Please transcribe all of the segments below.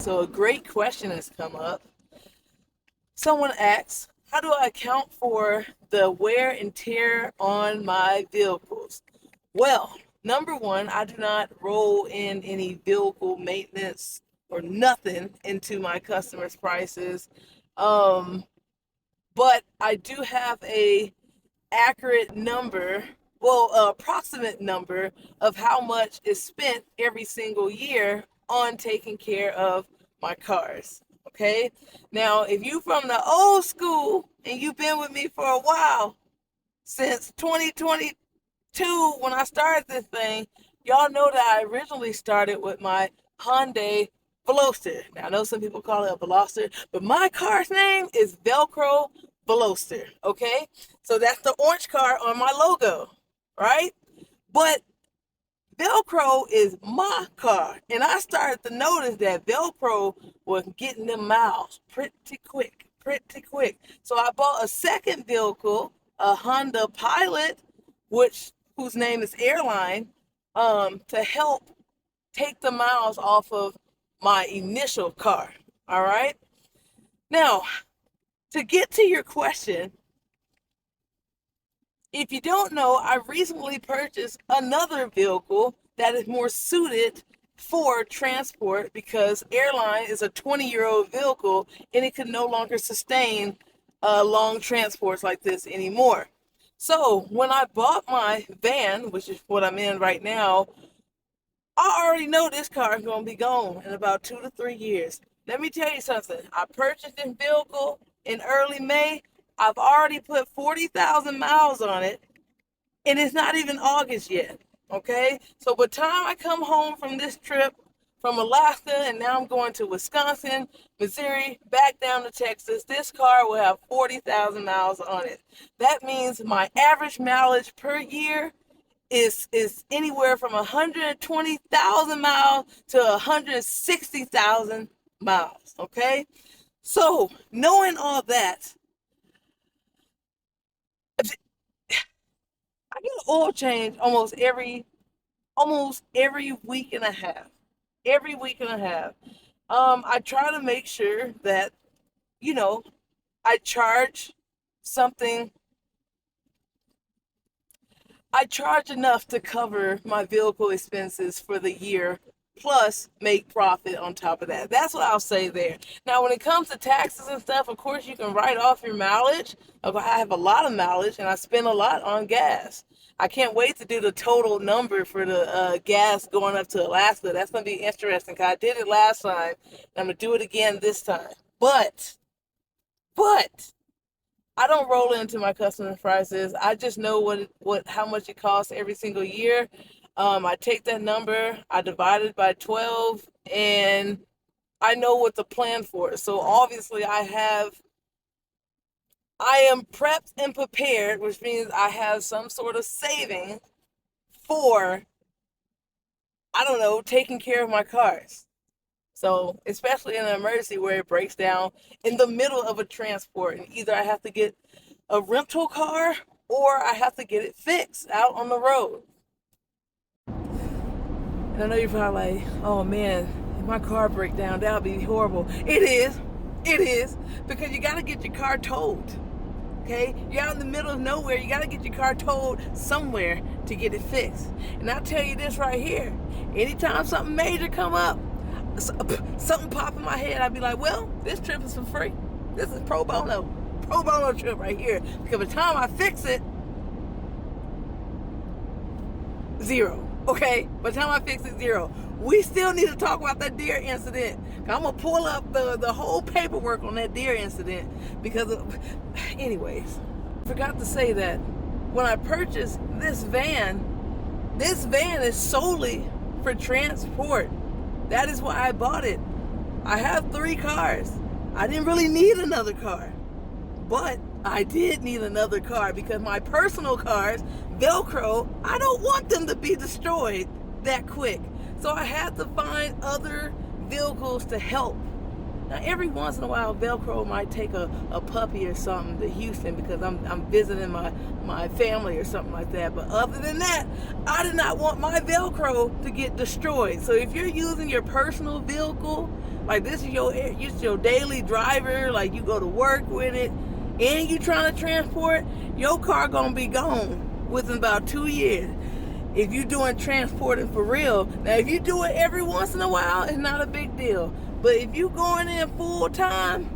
So a great question has come up. Someone asks, how do I account for the wear and tear on my vehicles? Well, number one, I do not roll in any vehicle maintenance or nothing into my customers' prices. Um, but I do have a accurate number, well, approximate number of how much is spent every single year on taking care of my cars. Okay. Now, if you from the old school and you've been with me for a while, since 2022, when I started this thing, y'all know that I originally started with my Hyundai Veloster. Now, I know some people call it a Veloster, but my car's name is Velcro Veloster. Okay, so that's the orange car on my logo, right? But Velcro is my car, and I started to notice that Velcro was getting them miles pretty quick, pretty quick. So I bought a second vehicle, a Honda Pilot, whose name is Airline, to help take the miles off of my initial car. All right. Now, to get to your question, if you don't know, I recently purchased another vehicle that is more suited for transport because Airline is a 20-year-old vehicle and it can no longer sustain long transports like this anymore. So when I bought my van, which is what I'm in right now, I already know this car is going to be gone in about 2 to 3 years. Let me tell you something. I purchased this vehicle in early May. I've already put 40,000 miles on it, and it's not even August yet. Okay? So by the time I come home from this trip from Alaska, and now I'm going to Wisconsin, Missouri, back down to Texas, this car will have 40,000 miles on it. That means my average mileage per year is anywhere from 120,000 miles to 160,000 miles. Okay? So knowing all that, I get an oil change almost every week and a half. Every week and a half. I try to make sure that, you know, I charge something. I charge enough to cover my vehicle expenses for the year, plus make profit on top of that. That's what I'll say there. Now, when it comes to taxes and stuff, of course, you can write off your mileage. I have a lot of mileage and I spend a lot on gas. I can't wait to do the total number for the gas going up to Alaska. That's going to be interesting because I did it last time and I'm going to do it again this time. But I don't roll into my customer prices. I just know how much it costs every single year. I take that number, I divide it by 12, and I know what to plan for. So obviously I am prepped and prepared, which means I have some sort of saving for, I don't know, taking care of my cars. So, especially in an emergency where it breaks down in the middle of a transport, and either I have to get a rental car or I have to get it fixed out on the road. And I know you're probably like, oh man, if my car break down, that would be horrible. It is, because you got to get your car towed. Okay, you're out in the middle of nowhere. You got to get your car towed somewhere to get it fixed. And I'll tell you this right here: anytime something major come up, something pop in my head, I'd be like, well, this trip is for free. This is pro bono trip right here. Because by the time I fix it, zero. Okay, by the time I fix it, zero. We still need to talk about that deer incident. I'm gonna pull up the whole paperwork on that deer incident because anyways, forgot to say that when I purchased this van is solely for transport. That is why I bought it. I have 3 cars. I didn't really need another car, but I did need another car because my personal cars, Velcro, I don't want them to be destroyed that quick. So I had to find other vehicles to help. Now, every once in a while, Velcro might take a puppy or something to Houston because I'm visiting my family or something like that. But other than that, I did not want my Velcro to get destroyed. So if you're using your personal vehicle Like this is your daily driver. Like you go to work with it, and you trying to transport, your car gonna be gone within about 2 years. If you doing transporting for real, now if you do it every once in a while, it's not a big deal. But if you going in full time,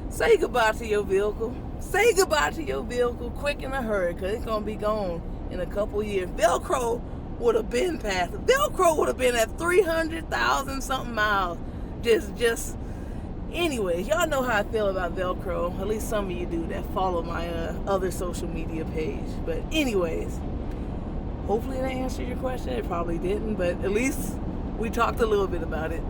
say goodbye to your vehicle. Say goodbye to your vehicle quick in a hurry, because it's going to be gone in a couple years. Velcro would have been past. Velcro would have been at 300,000 something miles. Just. Anyways, y'all know how I feel about Velcro. At least some of you do that follow my other social media page. But anyways, hopefully that answered your question. It probably didn't, but at least we talked a little bit about it.